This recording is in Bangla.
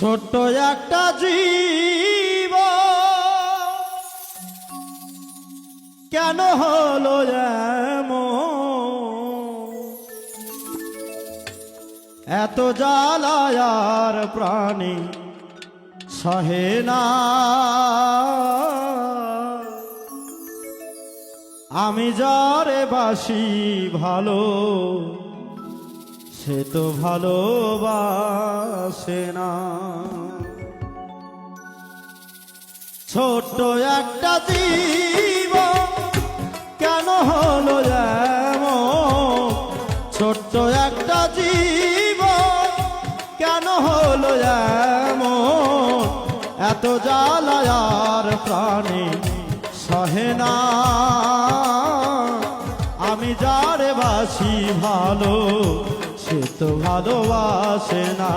ছোট্ট একটা জীব কেন হলো এমন, এত জ্বালায়ার প্রাণী সহে না। আমি যারে বাসি ভালো সে তো ভালোবাসে না। ছোট্ট একটা জীব কেন হলো এমন, ছোট্ট একটা জীব কেন হলো এমন, এত জ্বালায়ার প্রাণী সহে না। আমি যারে বাসি ভালো সে তো ভালোবাসে না।